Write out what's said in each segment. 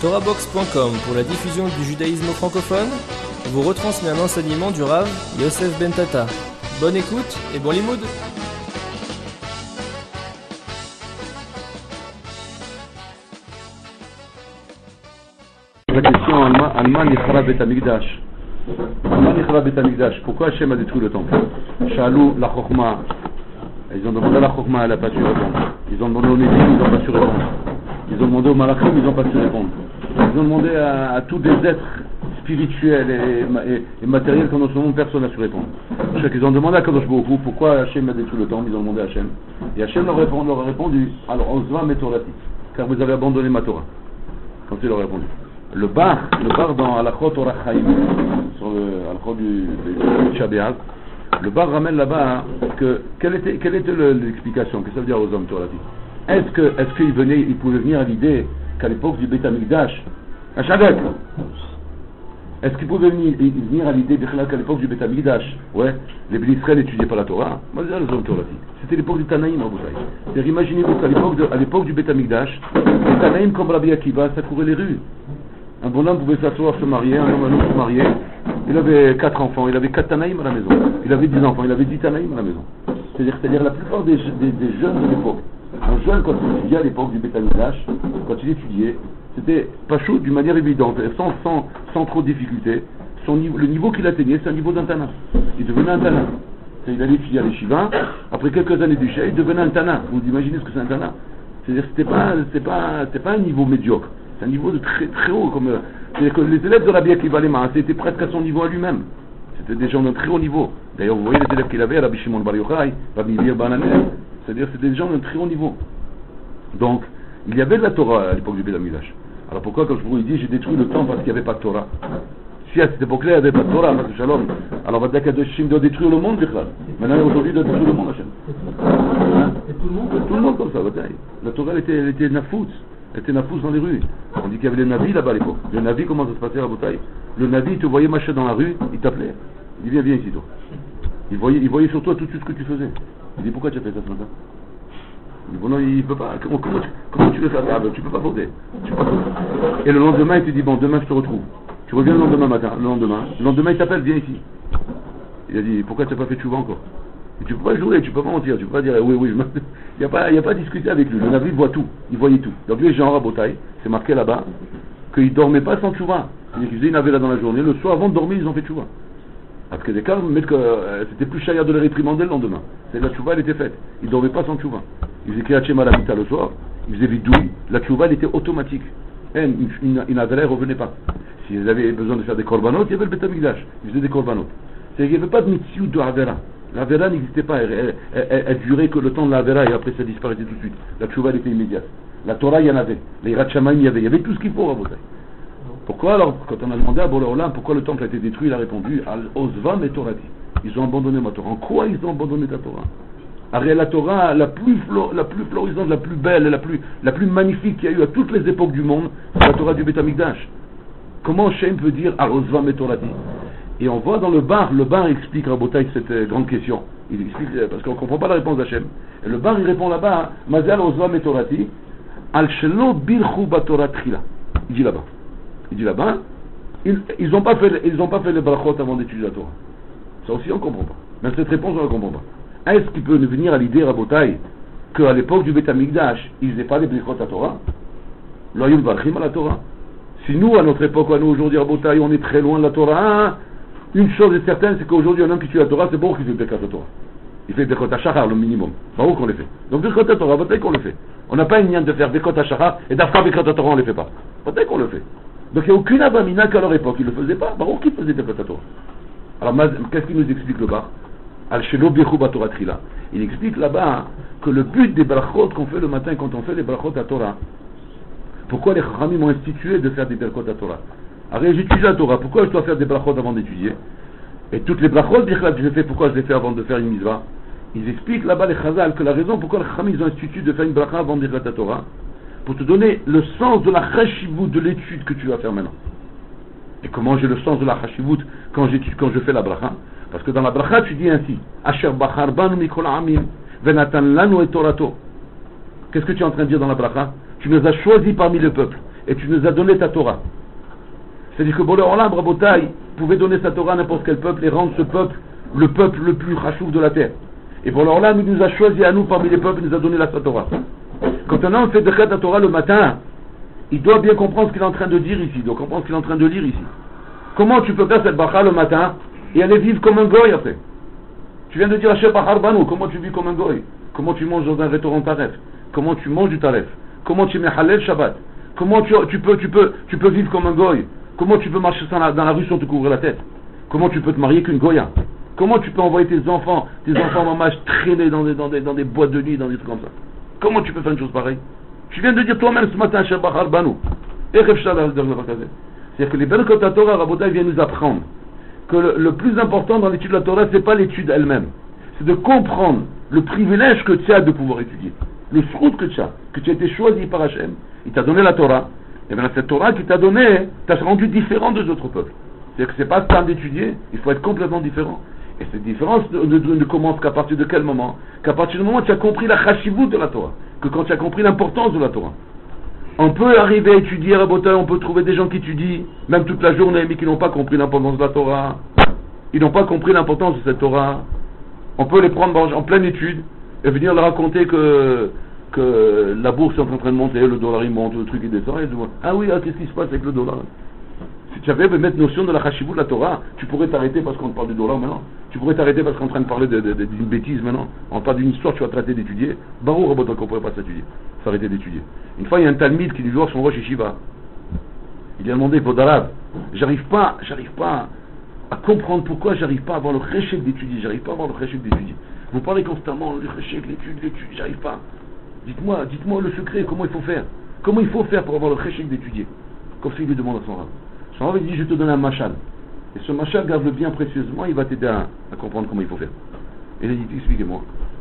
Torahbox.com pour la diffusion du judaïsme francophone vous retransmet un enseignement du Rav Yosef Ben Tata. Bonne écoute et bon limoud. La question Alman Yichra Bet Hamikdash. Alman Yichra Bet Hamikdash. Pourquoi Hachem a détruit le temple? Shalou la Chokhma. Ils ont demandé à la Chokhma, elle n'a pas su répondre. Ils ont demandé aux Nédim, ils n'ont pas su répondre. Ils ont demandé aux Malachim, ils n'ont pas su répondre. Ils ont demandé à tous des êtres spirituels et matériels qu'en ce moment personne n'a su répondre. Ils ont demandé à Kadosh Baruch Hu pourquoi Hachem a détruit le temple. Ils ont demandé à Hachem. Et Hachem leur a répondu alors Ozva Metorati, car vous avez abandonné ma Torah. Comme il leur a répondu. Le bar dans Alachot Orach Chaim, sur le Alachot du Shabbat, le bar ramène là-bas que quelle était l'explication? Qu'est-ce que ça veut dire aux hommes Torati? Est-ce qu'ils pouvaient venir à l'idée qu'à l'époque du Beit Hamikdash, à Shabbat, est-ce qu'ils pouvaient venir à l'idée qu'à l'époque du Beit Hamikdash, ouais, les Bnei Israël n'étudiaient pas la Torah? Moi je dis les hommes Torati. C'était l'époque du Tanaïm à Boutaï. C'est-à-dire imaginez-vous qu'à l'époque du Beit Hamikdash, les Tanaïm comme Rabbi Akiva, ça courait les rues. Un bonhomme pouvait s'asseoir, se marier, un homme se marier. Il avait 4 enfants, il avait 4 Tanaïm à la maison. Il avait 10 enfants, il avait 10 Tanaïm à la maison. C'est-à-dire la plupart des jeunes de l'époque. Un jeune, quand il étudiait à l'époque du Beit Hamikdash, quand il étudiait, c'était pas chaud d'une manière évidente, sans trop de difficulté. Le niveau qu'il atteignait, c'est un niveau d'un Tana. Il devenait un Tana. Il allait étudier à l'Yeshiva, après quelques années du Sheh, il devenait un Tana. Vous imaginez ce que c'est un Tana? C'est-à-dire c'était pas un niveau médiocre. C'est un niveau de très très haut. C'est-à-dire que les élèves de Rabbi Akiva Lema, c'était presque à son niveau à lui-même. C'était des gens d'un très haut niveau. D'ailleurs, vous voyez les élèves qu'il avait, Rabbi Shimon Bar Yochai, Rabbi Meir Bananer. C'est-à-dire c'était des gens d'un très haut niveau. Donc, il y avait de la Torah à l'époque du Beit Hamikdash. Alors pourquoi, quand je vous dis j'ai détruit le temple parce qu'il n'y avait pas de Torah? Si à cette époque-là, il n'y avait pas de Torah, parce que Shalom, alors on va dire qu'Hachem doit détruire le monde, maintenant aujourd'hui, il doit détruire le monde, Hachem. Hein? Et tout le monde comme ça, la Torah, elle était nafous. Elle était nafous dans les rues. On dit qu'il y avait les navis là-bas à l'époque. Le navi, comment ça se passait à Boutaï? Le navi, il te voyait marcher dans la rue, il t'appelait. Il dit viens ici toi. Il voyait sur toi tout de suite ce que tu faisais. Il dit pourquoi tu as fait ça ce matin? Il dit bon non, il peut pas. Comment tu veux faire ça? Tu peux pas fauter. Et le lendemain, il te dit bon demain je te retrouve. Tu reviens le lendemain matin, le lendemain il t'appelle, viens ici. Il a dit pourquoi tu n'as pas fait tchouva encore? Et tu peux pas jouer, tu peux pas mentir, tu peux pas dire oui, il n'y a pas à discuter avec lui. Le Navi voit tout, il voyait tout. Donc lui, Jean Rabotaï, c'est marqué là-bas qu'il dormait pas sans tchouva. C'est-à-dire qu'ils faisaient une là dans la journée, le soir avant de dormir, ils ont fait tchouva. Parce que des cas, c'était plus cher de les réprimander le lendemain. C'est la tchouva, elle était faite. Ils dormaient pas sans tchouva. Ils faisaient Kriyat à la mita le soir, ils faisaient vidouille, la tchouva, elle était automatique. Une avera ne revenait pas. S'ils avaient besoin de faire des korbanot, il y avait le Beit Hamikdash. Ils faisaient des korbanot. C'est-à-dire qu'il n'y avait pas de mitzvah de avera. La avera n'existait pas. Elle durait que le temps de la avera et après ça disparaissait tout de suite. La tchouva était immédiate. La Torah, il y en avait. Les Yirat Shamayim, il y avait tout ce qu'il faut à Boutaï. Pourquoi alors, quand on a demandé à Boré Olam pourquoi le temple a été détruit, il a répondu Al Ozva Metorati. Ils ont abandonné ma Torah. En quoi ils ont abandonné ta Torah? La Torah la plus florissante, la plus belle, la plus magnifique qu'il y a eu à toutes les époques du monde, c'est la Torah du Beit Hamikdash. Comment Shem peut dire Al-Ozva Metorati? Et on voit dans le bar explique Rabotai cette grande question. Il explique, parce qu'on ne comprend pas la réponse d'Hachem. Et le bar il répond là-bas Mazal Ozva Metorati Al-Shelo Bilchu Batorah Tchila. Il dit là-bas, ils n'ont pas fait les brachot avant d'étudier la Torah. Ça aussi on ne comprend pas. Même cette réponse on ne la comprend pas. Est-ce qu'il peut venir à l'idée, Rabotai, qu'à l'époque du Beit Hamikdash, ils faisaient pas les brachot à Torah? L'Oyum Varchim à la Torah. Si nous, à notre époque, à nous aujourd'hui, Rabotai, on est très loin de la Torah, une chose est certaine, c'est qu'aujourd'hui, un homme qui tue la Torah, c'est bon qu'il fait Birkat à Torah. Il fait Birkat à Shachar, le minimum. C'est où qu'on les fait. Donc Birkat à Torah, Rabotai qu'on le fait. On n'a pas une nienne de faire Birkat à Shachar, et d'Afka Birkat à Torah, on ne les fait pas. Rabotai qu'on le fait. Donc il n'y a aucune abamina qu'à leur époque, ils ne le faisaient pas. Baruch qui faisait Birkat à Torah. Alors, qu'est-ce qu'il nous explique le bar? Al-Shelo Birchu Batorah Trila. Il explique là-bas que le but des brachot qu'on fait le matin quand on fait les brachot à Torah, pourquoi les Chachamim m'ont institué de faire des brachot à Torah? Alors j'étudie la Torah, pourquoi je dois faire des brachot avant d'étudier? Et toutes les brachot que je fais, pourquoi je les fais avant de faire une mitzvah? Ils expliquent là-bas les Chazal que la raison pourquoi les Chachamim ont institué de faire une bracha avant de faire la Torah, pour te donner le sens de la chashivut de l'étude que tu vas faire maintenant. Et comment j'ai le sens de la chashivut quand je fais la bracha? Parce que dans la bracha tu dis ainsi Asher bachar banu mikol amim venatan lanu et torato. Qu'est-ce que tu es en train de dire dans la bracha? Tu nous as choisis parmi le peuple et tu nous as donné ta Torah. C'est-à-dire que Boré Olam, Rabotai, pouvait donner sa Torah à n'importe quel peuple et rendre ce peuple le peuple le plus chachouf de la terre. Et Boré Olam, il nous a choisi à nous parmi les peuples, il nous a donné la Torah. Quand un homme fait de la Torah le matin, il doit bien comprendre ce qu'il est en train de dire ici, il doit comprendre ce qu'il est en train de lire ici. Comment tu peux faire cette bracha le matin et aller vivre comme un goy après? Tu viens de dire Hachem Bahar Banu, comment tu vis comme un goy? Comment tu manges dans un restaurant taref? Comment tu manges du taref? Comment tu mets halal Shabbat? Comment tu peux vivre comme un goy? Comment tu peux marcher dans la rue sans te couvrir la tête? Comment tu peux te marier qu'une goya? Comment tu peux envoyer tes enfants mamages traîner dans des boîtes de nuit, dans des trucs comme ça? Comment tu peux faire une chose pareille? Tu viens de dire toi-même ce matin Hachem Bahar Banu. C'est-à-dire que les Berkot Torah, Rabotai, viennent nous apprendre que le plus important dans l'étude de la Torah, c'est pas l'étude elle-même. C'est de comprendre le privilège que tu as de pouvoir étudier. Le srout que tu as été choisi par Hachem. Il t'a donné la Torah. Et bien cette Torah qu'il t'a donnée, t'a rendu différent des autres peuples. C'est-à-dire que c'est pas temps d'étudier, il faut être complètement différent. Et cette différence ne commence qu'à partir de quel moment? Qu'à partir du moment où tu as compris la chashivut de la Torah. Que quand tu as compris l'importance de la Torah. On peut arriver à étudier Rabotai, on peut trouver des gens qui étudient, même toute la journée, mais qui n'ont pas compris l'importance de la Torah. Ils n'ont pas compris l'importance de cette Torah. On peut les prendre en pleine étude et venir leur raconter que la bourse est en train de monter, le dollar il monte, le truc il descend, et ah oui, qu'est-ce qui se passe avec le dollar? Si tu avais mettre notion de la chashivut de la Torah, tu pourrais t'arrêter parce qu'on te parle du dollar maintenant. Tu pourrais t'arrêter parce qu'on est en train de parler d'une bêtise maintenant. On parle d'une histoire, tu vas traiter d'étudier. Barou Rabotai qu'on pourrait pas s'arrêter d'étudier. Une fois, il y a un Talmid qui lui voit son roche Yeshiva. Il lui a demandé, Bodarab, j'arrive pas à comprendre pourquoi j'arrive pas à avoir le réchec d'étudier. Vous parlez constamment du réchec, l'étude, j'arrive pas. Dites-moi le secret, comment il faut faire. Comment il faut faire pour avoir le réchec d'étudier? Comme ça, il lui demande à son rab. Son rab, il dit, je te donne un machal. Et ce machal, garde-le bien précieusement, il va t'aider à comprendre comment il faut faire. Et il a dit, expliquez-moi.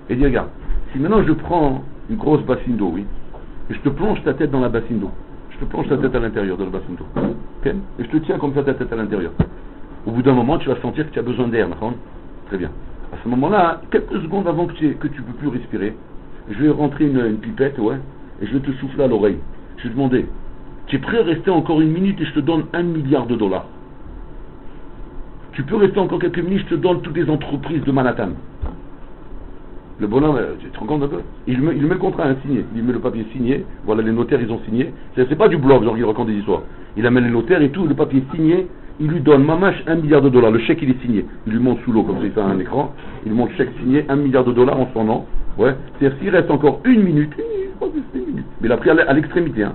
Et il dit, regarde, si maintenant je prends une grosse bassine d'eau, oui, et je te plonge ta tête dans la bassine d'eau, je te plonge ta tête à l'intérieur de la bassine d'eau, ok? Et je te tiens comme ça ta tête à l'intérieur. Au bout d'un moment, tu vas sentir que tu as besoin d'air, d'accord? Très bien. À ce moment-là, quelques secondes avant que tu ne peux plus respirer, je vais rentrer une pipette, ouais, et je vais te souffler à l'oreille. Je vais te demander, tu es prêt à rester encore une minute et je te donne $1 milliard? Tu peux rester encore quelques minutes, je te donne toutes les entreprises de Manhattan. Le bonhomme, tu te rends compte un peu? Il met le contrat signé, il met le papier signé, voilà, les notaires ils ont signé, c'est pas du blog, genre il raconte des histoires. Il amène les notaires et tout, le papier signé, il lui donne mamache $1 milliard, le chèque il est signé, il lui montre sous l'eau comme ça, il fait un écran, il lui montre chèque signé, $1 milliard en son nom, ouais, c'est-à-dire s'il reste encore une minute, mais il a pris à l'extrémité, hein.